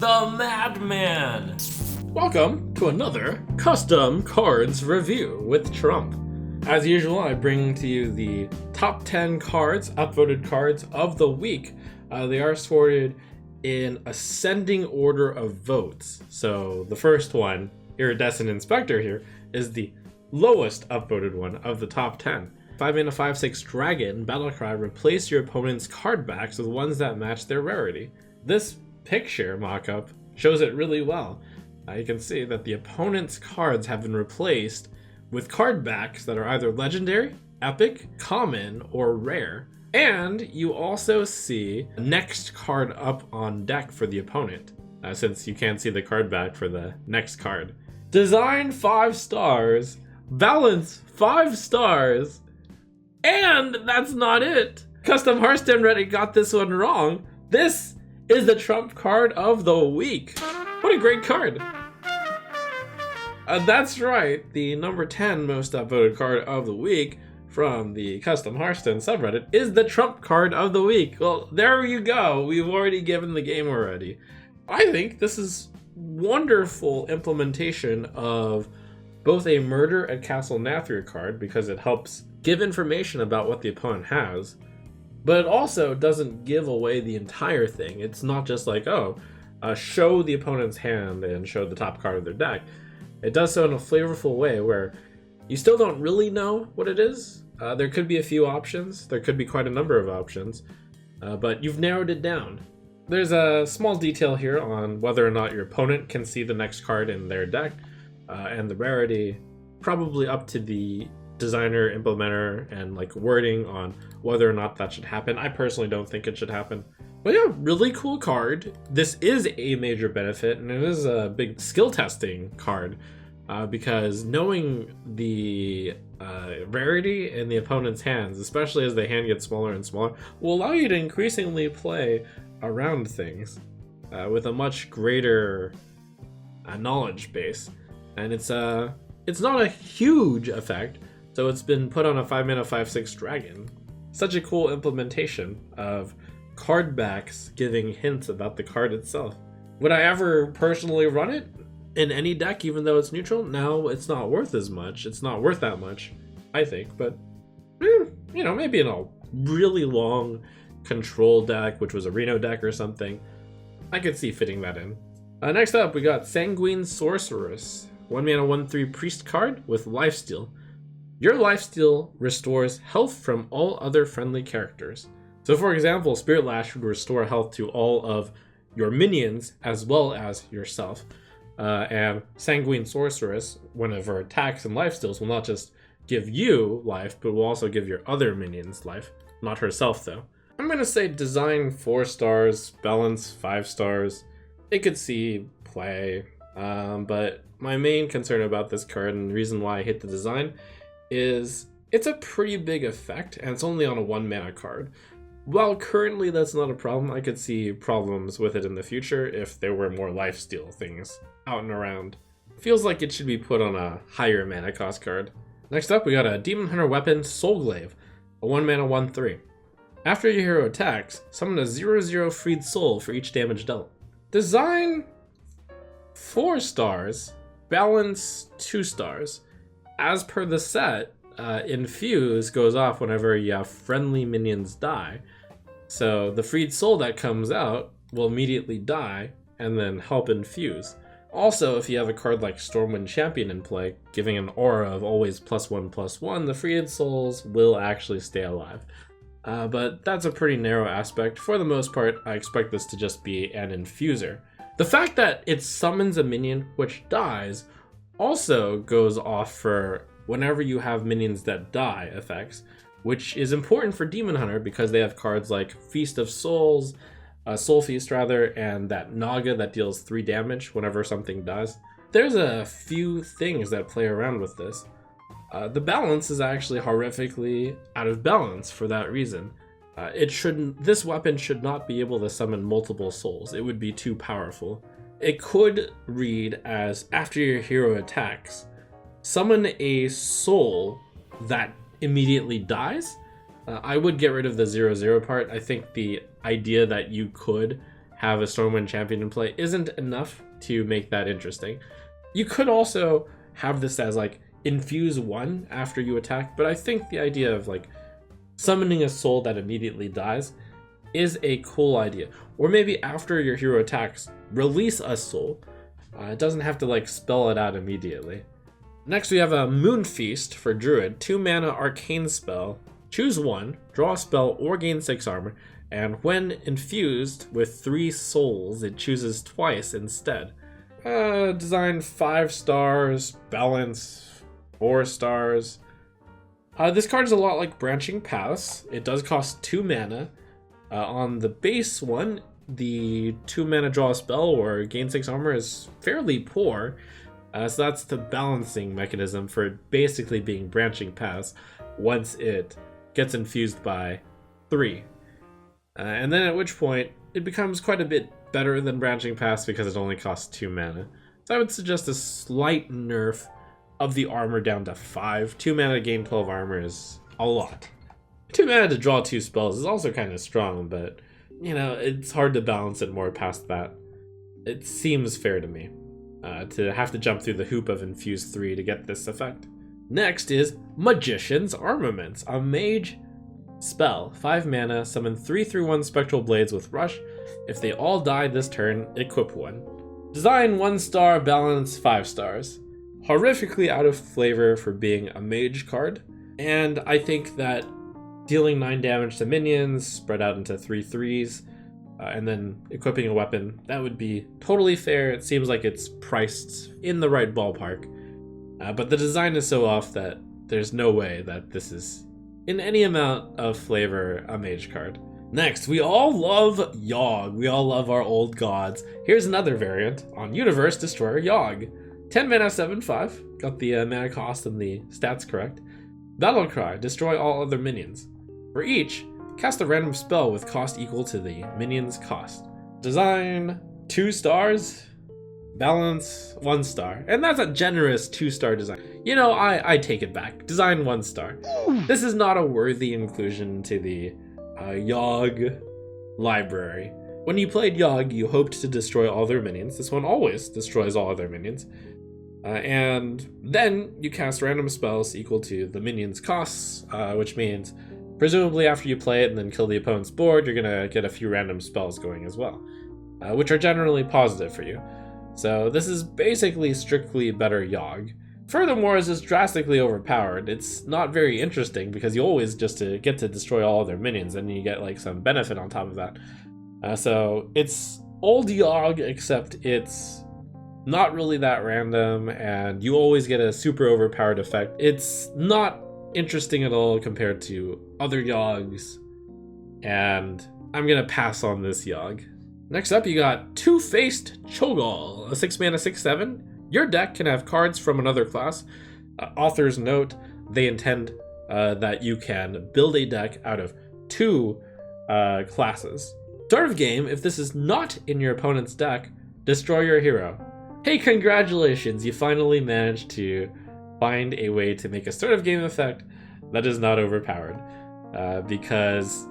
the Madman! Welcome to another Custom Cards Review with Trump. As usual, I bring to you the top 10 cards, upvoted cards of the week. They are sorted in ascending order of votes. So the first one, Iridescent Inspector here, is the lowest upvoted one of the top 10. 5 mana 5/6 Dragon, Battlecry, replace your opponent's card backs with ones that match their rarity. This picture mock-up shows it really well. You can see that the opponent's cards have been replaced with card backs that are either legendary, epic, common, or rare. And you also see next card up on deck for the opponent, since you can't see the card back for the next card. Design 5 stars, balance 5 stars, and that's not it. Custom Hearthstone Reddit got this one wrong. This is the Trump card of the week. What a great card. That's right, the number 10 most upvoted card of the week from the Custom Hearthstone subreddit is the Trump card of the week. Well, there you go. We've already given the game already. I think this is wonderful implementation of both a Murder at Castle Nathria card because it helps give information about what the opponent has, but it also doesn't give away the entire thing. It's not just like, show the opponent's hand and show the top card of their deck. It does so in a flavorful way where you still don't really know what it is. There could be a few options. There could be quite a number of options, but you've narrowed it down. There's a small detail here on whether or not your opponent can see the next card in their deck, and the rarity, probably up to the designer, implementer, and wording on whether or not that should happen. I personally don't think it should happen. But yeah, really cool card. This is a major benefit, and it is a big skill testing card, because knowing the rarity in the opponent's hands, especially as the hand gets smaller and smaller, will allow you to increasingly play around things with a much greater knowledge base. And it's not a huge effect, so it's been put on a 5 mana 5/6 Dragon. Such a cool implementation of card backs giving hints about the card itself. Would I ever personally run it in any deck, even though it's neutral? No, it's not worth as much. It's not worth that much, I think, but maybe in a really long control deck, which was a Reno deck or something, I could see fitting that in. Next up, we got Sanguine Sorcerers. 1 mana 1/3 priest card with lifesteal. Your lifesteal restores health from all other friendly characters. So for example, Spirit Lash would restore health to all of your minions as well as yourself. And Sanguine Sorceress, whenever attacks and lifesteals, will not just give you life, but will also give your other minions life. Not herself though. I'm gonna say design 4 stars, balance 5 stars. It could see play, but my main concern about this card and the reason why I hate the design is it's a pretty big effect and it's only on a 1 mana card. While currently that's not a problem, I could see problems with it in the future if there were more lifesteal things out and around. Feels like it should be put on a higher mana cost card. Next up, we got a Demon Hunter weapon, Soulglaive, a 1 mana 1/3. After your hero attacks, summon a 0/0 freed soul for each damage dealt. Design 4 stars, balance 2 stars. As per the set, Infuse goes off whenever you have friendly minions die. So the freed soul that comes out will immediately die and then help infuse. Also, if you have a card like Stormwind Champion in play, giving an aura of always +1/+1, the freed souls will actually stay alive. But that's a pretty narrow aspect. For the most part, I expect this to just be an infuser. The fact that it summons a minion which dies also goes off for whenever you have minions that die effects, which is important for Demon Hunter because they have cards like Feast of Souls, Soul Feast rather, and that Naga that deals 3 damage whenever something dies. There's a few things that play around with this. The balance is actually horrifically out of balance for that reason. This weapon should not be able to summon multiple souls. It would be too powerful. It could read as, after your hero attacks, summon a soul that immediately dies. I would get rid of the 0/0 part. I think the idea that you could have a Stormwind champion in play isn't enough to make that interesting. You could also have this as like infuse 1 after you attack, but I think the idea of like summoning a soul that immediately dies is a cool idea. Or maybe after your hero attacks, release a soul. It doesn't have to like spell it out immediately. Next we have a Moon Feast for Druid, 2 mana arcane spell. Choose 1, draw a spell or gain 6 armor, and when infused with 3 souls, it chooses twice instead. Design 5 stars, balance 4 stars. This card is a lot like Branching Paths. It does cost 2 mana. On the base one, the 2 mana draw a spell or gain 6 armor is fairly poor. So that's the balancing mechanism for it basically being Branching Paths once it gets infused by 3. And then at which point, it becomes quite a bit better than Branching Paths because it only costs 2 mana. So I would suggest a slight nerf of the armor down to 5. 2 mana to gain 12 armor is a lot. 2 mana to draw 2 spells is also kind of strong, but, you know, it's hard to balance it more past that. It seems fair to me to have to jump through the hoop of Infuse 3 to get this effect. Next is Magician's Armaments, a mage spell. 5 mana, summon 3/1 Spectral Blades with Rush. If they all die this turn, equip 1. Design 1 star, balance 5 stars. Horrifically out of flavor for being a mage card, and I think that dealing 9 damage to minions, spread out into 3/3s, and then equipping a weapon, that would be totally fair. It seems like it's priced in the right ballpark. But the design is so off that there's no way that this is, in any amount of flavor, a mage card. Next, we all love Yogg. We all love our old gods. Here's another variant on Universe Destroyer Yogg. 10 mana, 7/5. Got the mana cost and the stats correct. Battle Cry, destroy all other minions. For each, cast a random spell with cost equal to the minion's cost. Design 2 stars, balance 1 star. And that's a generous 2-star design. You know, I take it back. Design 1 star. This is not a worthy inclusion to the Yogg library. When you played Yogg, you hoped to destroy all their minions. This one always destroys all other minions. And then you cast random spells equal to the minion's costs, which means presumably after you play it and then kill the opponent's board, you're gonna get a few random spells going as well, which are generally positive for you. So this is basically strictly better Yogg. Furthermore, as it's drastically overpowered, it's not very interesting because you always just get to destroy all their minions and you get like some benefit on top of that. So it's old Yogg, except it's not really that random and you always get a super overpowered effect. It's not interesting at all compared to other Yoggs, and I'm gonna pass on this Yogg. Next up, you got Twofaced Chogall, a 6 mana 6/7. Your deck can have cards from another class. Author's note, they intend that you can build a deck out of 2 classes. Start of game, if this is not in your opponent's deck, destroy your hero. Hey, congratulations, you finally managed to find a way to make a start of game effect that is not overpowered. Because,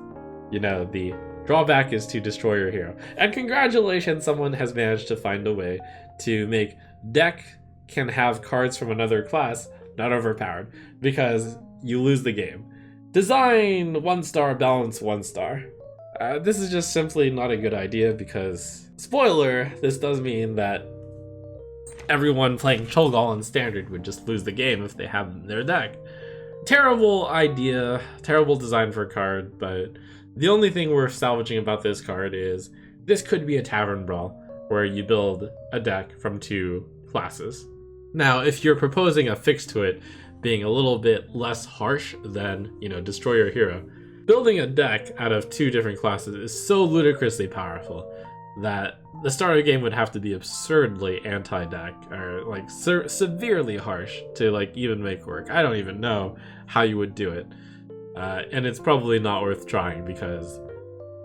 you know, the drawback is to destroy your hero. And congratulations, someone has managed to find a way to make deck can have cards from another class not overpowered, because you lose the game. Design 1 star, balance 1 star. This is just simply not a good idea because, spoiler, this does mean that everyone playing Chogall in Standard would just lose the game if they have it in their deck. Terrible idea, terrible design for a card, but the only thing worth salvaging about this card is this could be a Tavern Brawl where you build a deck from 2 classes. Now, if you're proposing a fix to it being a little bit less harsh than, you know, destroy your hero, building a deck out of 2 different classes is so ludicrously powerful that the start of the game would have to be absurdly anti-deck or like severely harsh to like even make work. I don't even know how you would do it. And it's probably not worth trying because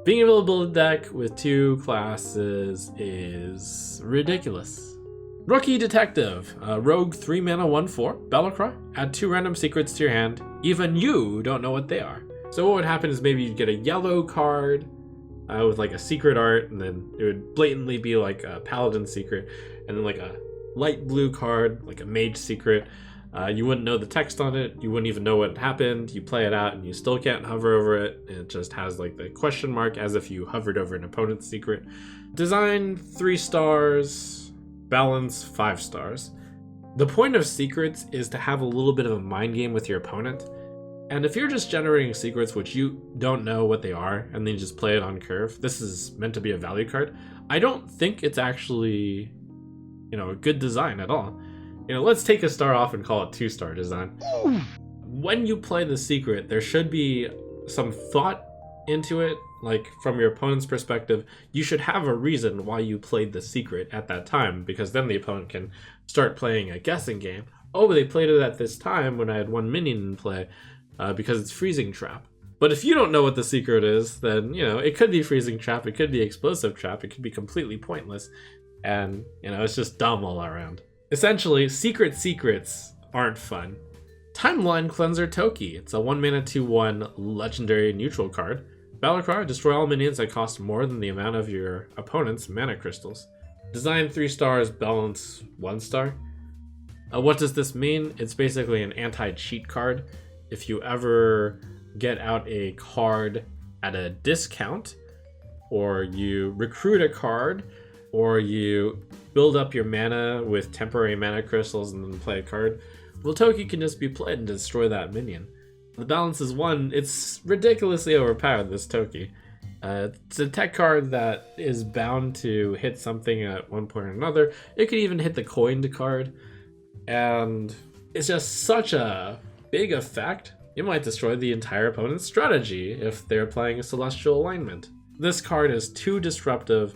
being able to build a deck with 2 classes is ridiculous. Rookie Detective, rogue 3 mana 1/4, Battlecry, add 2 random secrets to your hand. Even you don't know what they are. So what would happen is maybe you'd get a yellow card, with like a secret art, and then it would blatantly be like a paladin secret, and then like a light blue card, like a mage secret. You wouldn't know the text on it, you wouldn't even know what happened. You play it out and you still can't hover over it. It just has like the question mark as if you hovered over an opponent's secret. Design 3 stars, balance 5 stars. The point of secrets is to have a little bit of a mind game with your opponent. And if you're just generating secrets which you don't know what they are and then you just play it on curve, this is meant to be a value card. I don't think it's actually, a good design at all. Let's take a star off and call it 2-star design. When you play the secret, there should be some thought into it. Like, from your opponent's perspective, you should have a reason why you played the secret at that time, because then the opponent can start playing a guessing game. Oh, they played it at this time when I had 1 minion in play, because it's Freezing Trap. But if you don't know what the secret is, then, it could be Freezing Trap, it could be Explosive Trap, it could be completely pointless, and, it's just dumb all around. Essentially, secrets aren't fun. Timeline Cleanser Toki. It's a 1 mana 2/1 legendary neutral card. Battle cry, destroy all minions that cost more than the amount of your opponent's mana crystals. Design 3 stars, balance 1 star. What does this mean? It's basically an anti-cheat card. If you ever get out a card at a discount, or you recruit a card, or you build up your mana with temporary mana crystals and then play a card, well, Toki can just be played and destroy that minion. The balance is 1. It's ridiculously overpowered, this Toki. It's a tech card that is bound to hit something at one point or another. It could even hit the coined card. And it's just such a big effect. You might destroy the entire opponent's strategy if they're playing a Celestial Alignment. This card is too disruptive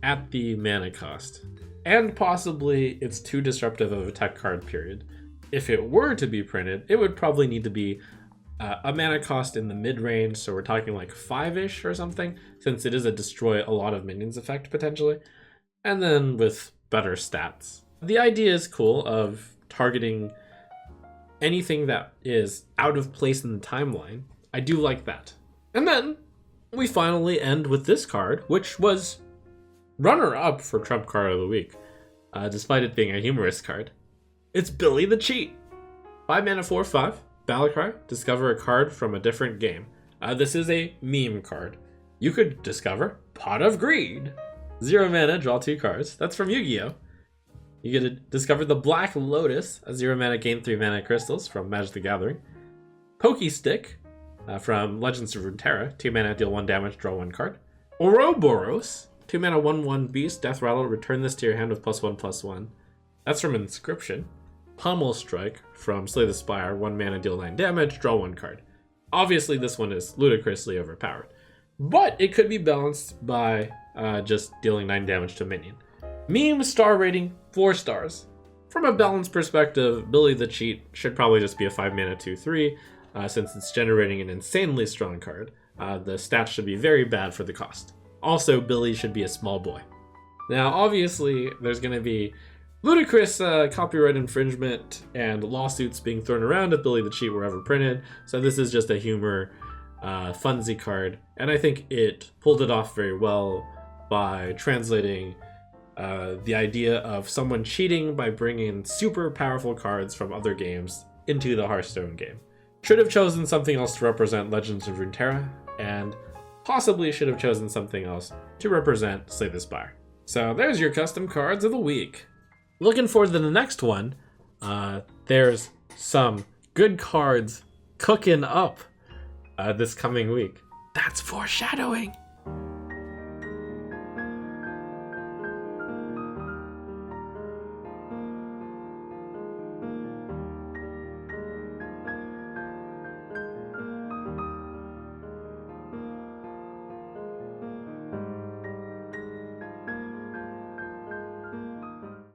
at the mana cost. And possibly it's too disruptive of a tech card, period. If it were to be printed, it would probably need to be a mana cost in the mid-range, so we're talking like 5-ish or something, since it is a destroy a lot of minions effect potentially, and then with better stats. The idea is cool of targeting anything that is out of place in the timeline. I do like that. And then we finally end with this card, which was runner-up for Trump Card of the Week, despite it being a humorous card. It's Billy the Cheat. 5 mana 4/5. Battlecry, discover a card from a different game. This is a meme card. You could discover Pot of Greed. 0 mana, draw 2 cards. That's from Yu-Gi-Oh! You get to discover the Black Lotus, a 0 mana, gain 3 mana crystals from Magic the Gathering. Pokey Stick from Legends of Runeterra, 2 mana, deal 1 damage, draw 1 card. Ouroboros, 2 mana 1/1 beast, death rattle, return this to your hand with +1/+1. That's from Inscription. Pummel Strike from Slay the Spire, 1 mana, deal 9 damage, draw 1 card. Obviously, this one is ludicrously overpowered, but it could be balanced by just dealing 9 damage to a minion. Meme star rating 4 stars. From a balance perspective, Billy the Cheat should probably just be a 5 mana 2/3, since it's generating an insanely strong card. The stats should be very bad for the cost. Also, Billy should be a small boy. Now, obviously, there's going to be ludicrous copyright infringement and lawsuits being thrown around if Billy the Cheat were ever printed, so this is just a humor funsy card, and I think it pulled it off very well by translating the idea of someone cheating by bringing super powerful cards from other games into the Hearthstone game. Should have chosen something else to represent Legends of Runeterra, and possibly should have chosen something else to represent Slay the Spire. So there's your custom cards of the week. Looking forward to the next one. There's some good cards cooking up this coming week. That's foreshadowing.